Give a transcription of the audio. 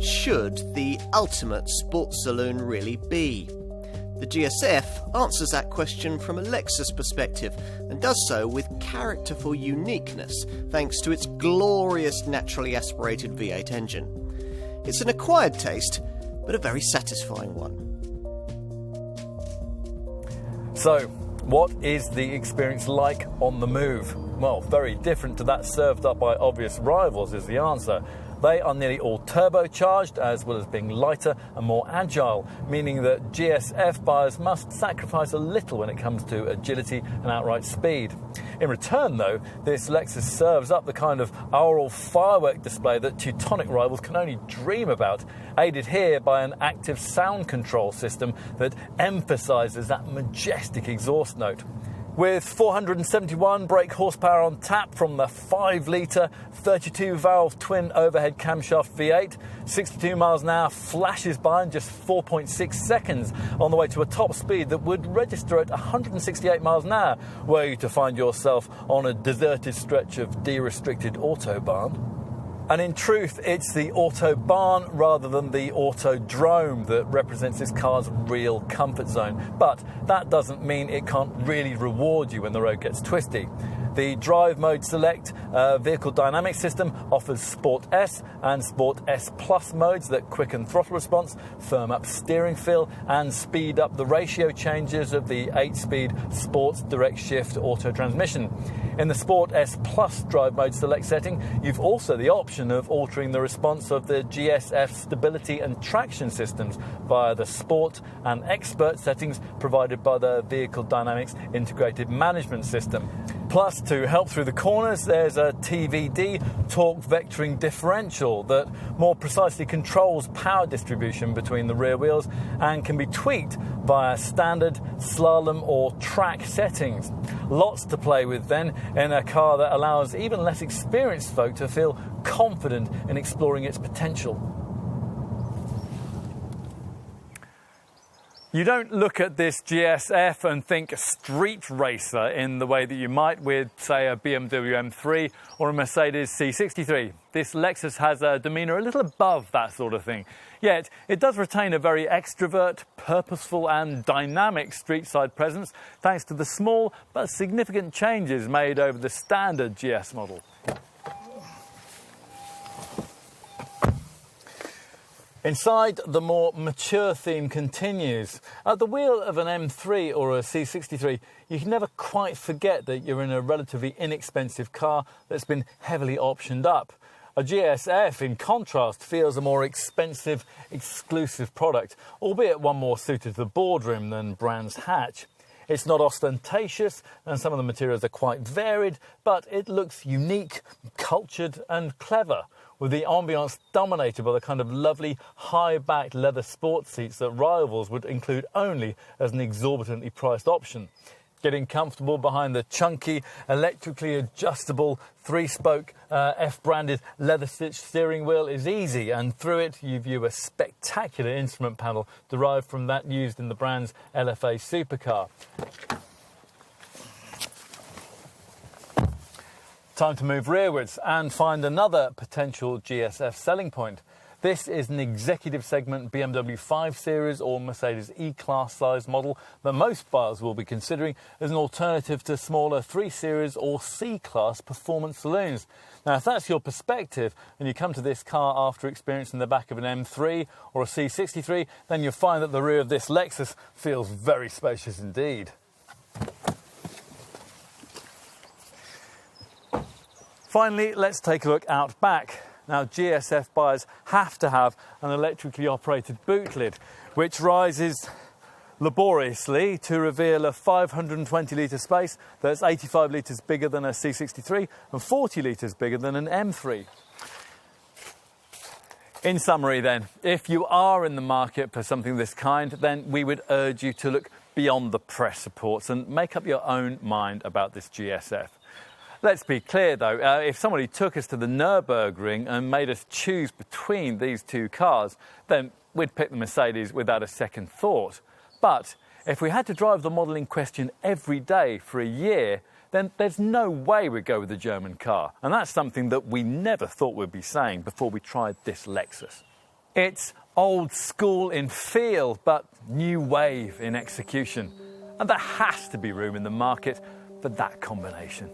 what should the ultimate sports saloon really be? The GSF answers that question from a Lexus perspective and does so with characterful uniqueness thanks to its glorious naturally aspirated V8 engine. It's an acquired taste, but a very satisfying one. So, what is the experience like on the move? Well, very different to that served up by obvious rivals is the answer. They are nearly all turbocharged, as well as being lighter and more agile, meaning that GSF buyers must sacrifice a little when it comes to agility and outright speed. In return, though, this Lexus serves up the kind of aural firework display that Teutonic rivals can only dream about, aided here by an active sound control system that emphasises that majestic exhaust note. With 471 brake horsepower on tap from the 5-litre 32-valve twin overhead camshaft V8, 62 miles an hour flashes by in just 4.6 seconds on the way to a top speed that would register at 168 miles an hour were you to find yourself on a deserted stretch of de-restricted autobahn. And in truth, it's the Autobahn rather than the Autodrome that represents this car's real comfort zone. But that doesn't mean it can't really reward you when the road gets twisty. The Drive Mode Select vehicle dynamic system offers Sport S and Sport S Plus modes that quicken throttle response, firm up steering feel and speed up the ratio changes of the 8-speed Sports Direct Shift auto transmission. In the Sport S Plus Drive Mode Select setting, you've also the option of altering the response of the GSF stability and traction systems via the Sport and Expert settings provided by the Vehicle Dynamics Integrated Management System. Plus, to help through the corners, there's a TVD torque vectoring differential that more precisely controls power distribution between the rear wheels and can be tweaked via standard, slalom or track settings. Lots to play with then in a car that allows even less experienced folk to feel confident in exploring its potential. You don't look at this GSF and think street racer in the way that you might with, say, a BMW M3 or a Mercedes C63. This Lexus has a demeanour a little above that sort of thing. Yet, it does retain a very extrovert, purposeful and dynamic street-side presence thanks to the small but significant changes made over the standard GS model. Inside, the more mature theme continues. At the wheel of an M3 or a C63, you can never quite forget that you're in a relatively inexpensive car that's been heavily optioned up. A GSF, in contrast, feels a more expensive, exclusive product, albeit one more suited to the boardroom than Brands Hatch. It's not ostentatious, and some of the materials are quite varied, but it looks unique, cultured and clever, with the ambiance dominated by the kind of lovely high-backed leather sports seats that rivals would include only as an exorbitantly priced option. Getting comfortable behind the chunky, electrically adjustable 3-spoke F-branded leather-stitched steering wheel is easy, and through it you view a spectacular instrument panel derived from that used in the brand's LFA supercar. Time to move rearwards and find another potential GSF selling point. This is an executive segment BMW 5 Series or Mercedes E-Class size model that most buyers will be considering as an alternative to smaller 3 Series or C-Class performance saloons. Now, if that's your perspective and you come to this car after experiencing the back of an M3 or a C63, then you'll find that the rear of this Lexus feels very spacious indeed. Finally, let's take a look out back. Now, GSF buyers have to have an electrically operated boot lid, which rises laboriously to reveal a 520-litre space that's 85 litres bigger than a C63 and 40 litres bigger than an M3. In summary then, if you are in the market for something of this kind, then we would urge you to look beyond the press reports and make up your own mind about this GSF. Let's be clear though, if somebody took us to the Nürburgring and made us choose between these two cars, then we'd pick the Mercedes without a second thought. But if we had to drive the model in question every day for a year, then there's no way we'd go with the German car. And that's something that we never thought we'd be saying before we tried this Lexus. It's old school in feel, but new wave in execution. And there has to be room in the market for that combination.